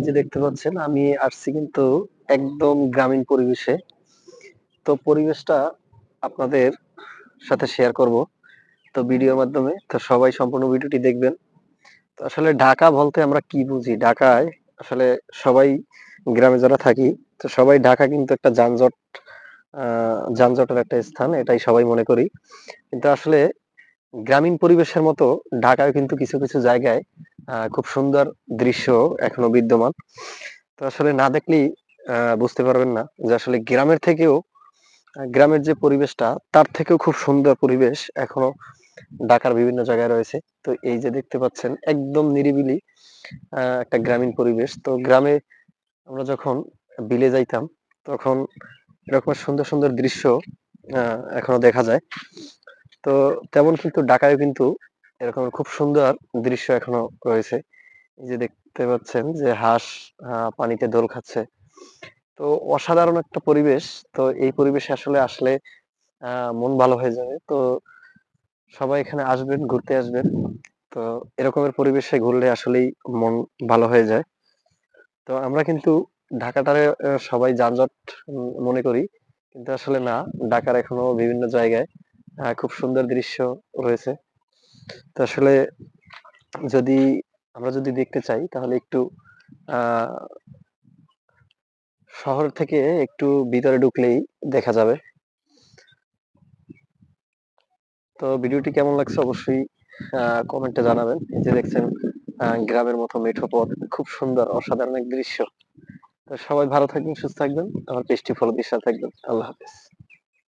যে দেখতে পাচ্ছেন আমি আসছি কিন্তু একদম গ্রামীণ পরিবেশে। তো পরিবেশটা আপনাদের সাথে শেয়ার করব। তো ভিডিওর মাধ্যমে। তো সবাই সম্পূর্ণ ভিডিওটি দেখবেন। তো আসলে ঢাকা বলতে আমরা কি বুঝি? ঢাকায় আসলে সবাই গ্রামে যারা থাকি, তো সবাই ঢাকা কিন্তু একটা যানজটের একটা স্থান। এটাই সবাই মনে করি। কিন্তু আসলে গ্রামীণ পরিবেশের মতো ঢাকায় কিন্তু কিছু, কিছু জায়গায় খুব সুন্দর দৃশ্য এখনো বিদ্যমান। তো আসলে না দেখলেই বুঝতে পারবেন না যে আসলে গ্রামের থেকেও গ্রামের যে পরিবেশটা তার থেকেও খুব সুন্দর পরিবেশ এখনো ঢাকার বিভিন্ন জায়গায় রয়েছে। তো এই যে দেখতে পাচ্ছেন একদম নিরিবিলি একটা গ্রামীণ পরিবেশ। তো গ্রামে আমরা যখন বিলে যাইতাম তখন এরকম সুন্দর, সুন্দর দৃশ্য এখনো দেখা যায়। তো তেমন কিন্তু ঢাকায়ও কিন্তু এরকম খুব সুন্দর দৃশ্য এখনো রয়েছে। এই যে দেখতে পাচ্ছেন যে হাঁস পানিতে দোল খাচ্ছে। তো অসাধারণ একটা পরিবেশ। তো এই পরিবেশে আসলে আসলে মন ভালো হয়ে যাবে। তো সবাই এখানে আসবেন, ঘুরতে আসবেন। তো এরকমের পরিবেশে ঘুরলে আসলেই মন ভালো হয়ে যায়। তো আমরা কিন্তু ঢাকাটারে সবাই যানজট মনে করি। কিন্তু আসলে না, ঢাকার এখনো বিভিন্ন জায়গায় খুব সুন্দর দৃশ্য রয়েছে। তো আসলে যদি আমরা যদি দেখতে চাই তাহলে একটু আ শহর থেকে একটু ভিতরে ঢুকলেই দেখা যাবে। তো ভিডিওটি কেমন লাগছে অবশ্যই কমেন্টে জানাবেন। এই যে দেখছেন গ্রামের মতো মেঠো পথ, খুব সুন্দর অসাধারণ এক দৃশ্য। তো সবাই ভালো থাকবেন, সুস্থ থাকবেন। আমার পেজটি ফলো দিয়ে সাথে থাকবেন। আল্লাহ হাফেজ।